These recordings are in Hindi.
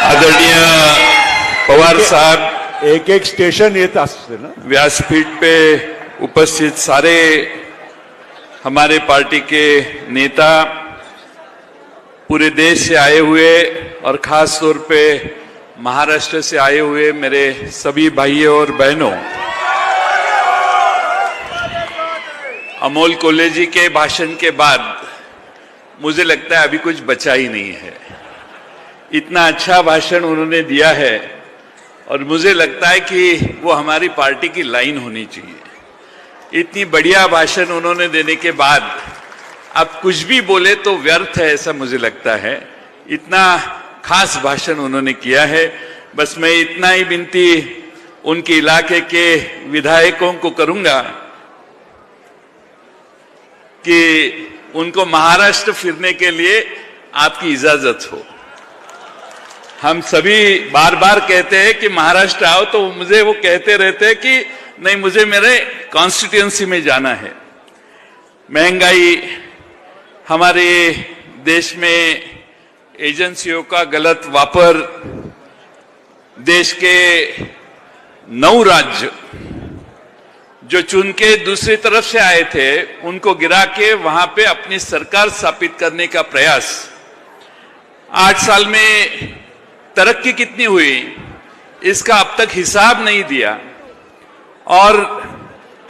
आदरणीय पवार साहब, एक एक स्टेशन येत असते ना. व्यासपीठ पे उपस्थित सारे हमारे पार्टी के नेता, पूरे देश से आए हुए और खास तौर पे महाराष्ट्र से आए हुए मेरे सभी भाइयों और बहनों, अमोल कोल्हे जी के भाषण के बाद मुझे लगता है अभी कुछ बचा ही नहीं है. इतना अच्छा भाषण उन्होंने दिया है और मुझे लगता है कि वो हमारी पार्टी की लाइन होनी चाहिए. इतनी बढ़िया भाषण उन्होंने देने के बाद अब कुछ भी बोले तो व्यर्थ है, ऐसा मुझे लगता है. इतना खास भाषण उन्होंने किया है. बस मैं इतना ही विनती उनके इलाके के विधायकों को करूंगा कि उनको महाराष्ट्र फिरने के लिए आपकी इजाजत हो. हम सभी बार बार कहते हैं कि महाराष्ट्र आओ, तो मुझे वो कहते रहते हैं कि नहीं, मुझे मेरे कॉन्स्टिट्यूएंसी में जाना है. महंगाई, हमारे देश में एजेंसियों का गलत वापर, देश के 9 राज्य जो चुन के दूसरी तरफ से आए थे उनको गिरा के वहां पे अपनी सरकार स्थापित करने का प्रयास. 8 साल में तरक्की कितनी हुई इसका अब तक हिसाब नहीं दिया. और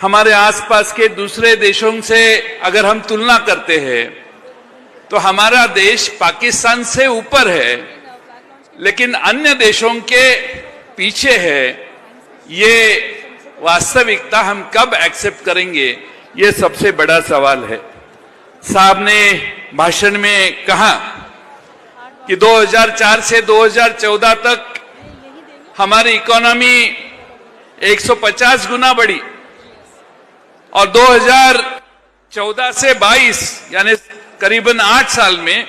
हमारे आसपास के दूसरे देशों से अगर हम तुलना करते हैं तो हमारा देश पाकिस्तान से ऊपर है, लेकिन अन्य देशों के पीछे है. ये वास्तविकता हम कब एक्सेप्ट करेंगे, ये सबसे बड़ा सवाल है. साहब ने भाषण में कहा कि 2004 से 2014 तक हमारी इकोनॉमी 150 गुना बढ़ी और 2014 से 22 यानी करीबन 8 साल में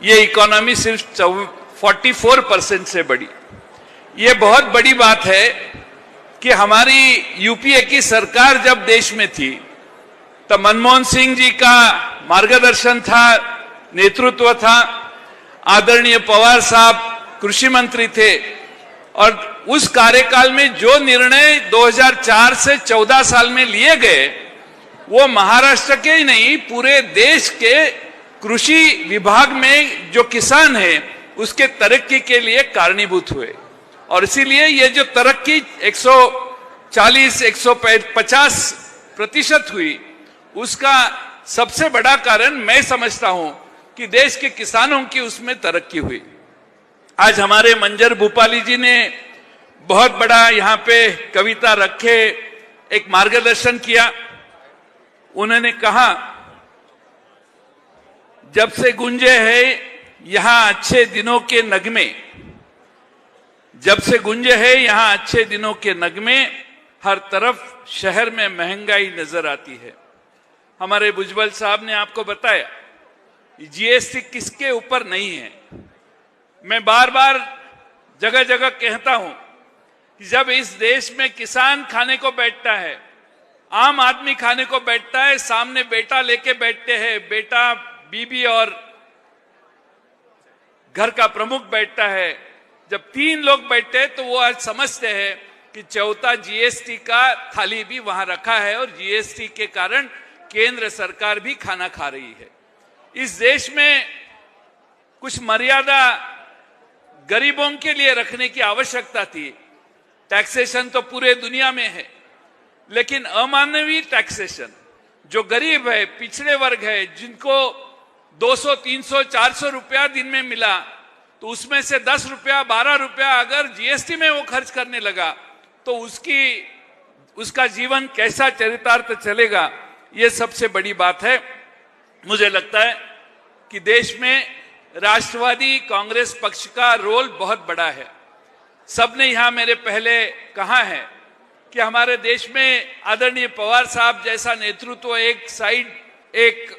ये इकोनॉमी सिर्फ 44% से बढ़ी. ये बहुत बड़ी बात है कि हमारी यूपीए की सरकार जब देश में थी तो मनमोहन सिंह जी का मार्गदर्शन था, नेतृत्व था. आदरणीय पवार साहब कृषि मंत्री थे और उस कार्यकाल में जो निर्णय 2004 से 14 साल में लिए गए वो महाराष्ट्र के ही नहीं, पूरे देश के कृषि विभाग में जो किसान हैं उसके तरक्की के लिए कारणीभूत हुए. और इसीलिए ये जो तरक्की 140-150% हुई, उसका सबसे बड़ा कारण मैं समझता हूं कि देश के किसानों की उसमें तरक्की हुई. आज हमारे मंजर भूपाली जी ने बहुत बड़ा यहाँ पे कविता रखे एक मार्गदर्शन किया. उन्होंने कहा, जब से गूंजे हैं यहां अच्छे दिनों के नगमे, जब से गूंजे हैं यहां अच्छे दिनों के नगमे, हर तरफ शहर में महंगाई नजर आती है. हमारे भुजबल साहब ने आपको बताया जीएसटी किसके ऊपर नहीं है. मैं बार बार जगह जगह कहता हूं कि जब इस देश में किसान खाने को बैठता है, आम आदमी खाने को बैठता है, सामने बेटा लेके बैठते हैं, बेटा, बीबी और घर का प्रमुख बैठता है. जब 3 लोग बैठते हैं तो वो आज समझते हैं कि चौथा जीएसटी का थाली भी वहां रखा है और जीएसटी के कारण केंद्र सरकार भी खाना खा रही है. इस देश में कुछ मर्यादा गरीबों के लिए रखने की आवश्यकता थी. टैक्सेशन तो पूरे दुनिया में है, लेकिन अमानवीय टैक्सेशन, जो गरीब है, पिछड़े वर्ग है, जिनको 200, 300, 400 रुपया दिन में मिला, तो उसमें से 10 रुपया, 12 रुपया अगर जीएसटी में वो खर्च करने लगा तो उसका जीवन कैसा चरितार्थ चलेगा, ये सबसे बड़ी बात है. मुझे लगता है कि देश में राष्ट्रवादी कांग्रेस पक्ष का रोल बहुत बड़ा है. सबने यहां मेरे पहले कहा है कि हमारे देश में आदरणीय पवार साहब जैसा नेतृत्व एक साइड, एक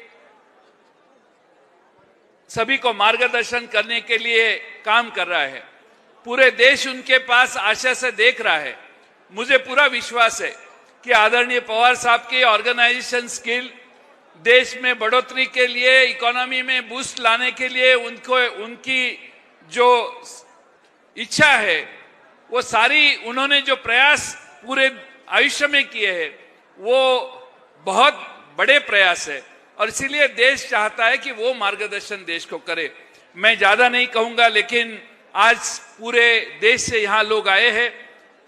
सभी को मार्गदर्शन करने के लिए काम कर रहा है. पूरे देश उनके पास आशा से देख रहा है. मुझे पूरा विश्वास है कि आदरणीय पवार साहब की ऑर्गेनाइजेशन स्किल, देश में बढ़ोतरी के लिए, इकोनॉमी में बूस्ट लाने के लिए उनकी जो इच्छा है, वो सारी उन्होंने जो प्रयास पूरे आयुष्य में किए हैं वो बहुत बड़े प्रयास है और इसीलिए देश चाहता है कि वो मार्गदर्शन देश को करे। मैं ज्यादा नहीं कहूंगा, लेकिन आज पूरे देश से यहाँ लोग आए हैं।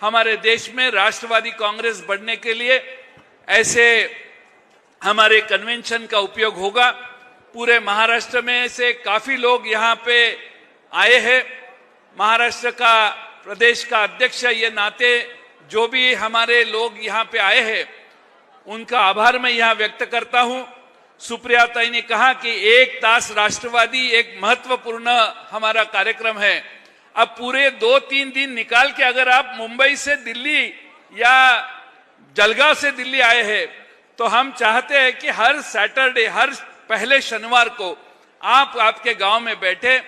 हमारे देश में राष्ट्रवादी कांग्रेस बढ़ने के लिए ऐसे हमारे कन्वेंशन का उपयोग होगा। पूरे महाराष्ट्र में से काफी लोग यहाँ पे आए हैं। महाराष्ट्र का प्रदेश का अध्यक्ष ये नाते जो भी हमारे लोग यहाँ पे आए हैं उनका आभार मैं यहाँ व्यक्त करता हूँ। सुप्रिया ताई ने कहा कि एक तास राष्ट्रवादी एक महत्वपूर्ण हमारा कार्यक्रम है। अब पूरे 2-3 दिन निकाल के अगर आप मुंबई से दिल्ली या जलगांव से दिल्ली आए हैं तो हम चाहते हैं कि हर सैटरडे, हर पहले शनिवार को आप आपके गांव में बैठे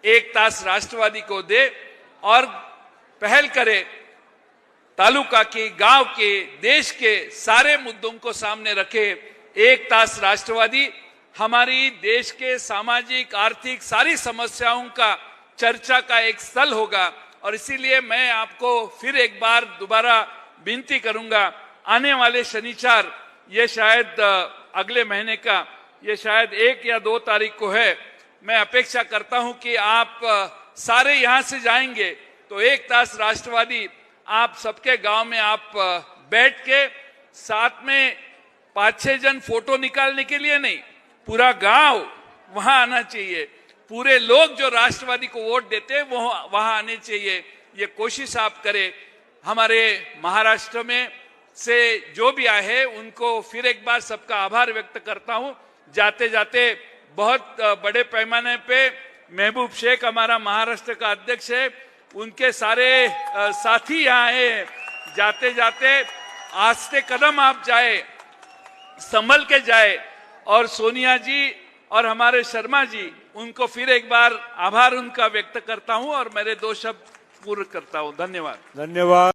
एक तास राष्ट्रवादी को दे और पहल करे, तालुका के, गांव के, देश के सारे मुद्दों को सामने रखे। एक तास राष्ट्रवादी हमारी देश के सामाजिक, आर्थिक सारी समस्याओं का चर्चा का एक स्थल होगा और इसीलिए मैं आपको फिर एक बार दोबारा विनती करूंगा, आने वाले शनिवार, ये शायद अगले महीने का, ये शायद 1 या 2 तारीख को है, मैं अपेक्षा करता हूं कि आप सारे यहां से जाएंगे तो एक तास राष्ट्रवादी आप सबके गांव में आप बैठ के साथ में 5-6 जन फोटो निकालने के लिए नहीं, पूरा गांव वहां आना चाहिए। पूरे लोग जो राष्ट्रवादी को वोट देते हैं वो वहां आने चाहिए। ये कोशिश आप करें। हमारे महाराष्ट्र में से जो भी आए हैं उनको फिर एक बार सबका आभार व्यक्त करता हूं। जाते जाते बहुत बड़े पैमाने पे महबूब शेख हमारा महाराष्ट्र का अध्यक्ष है, उनके सारे साथी यहाँ आए। जाते जाते आस्ते कदम आप जाए, संभल के जाए और सोनिया जी और हमारे शर्मा जी, उनको फिर एक बार आभार उनका व्यक्त करता हूं और मेरे 2 शब्द पूर्ण करता हूं। धन्यवाद। धन्यवाद।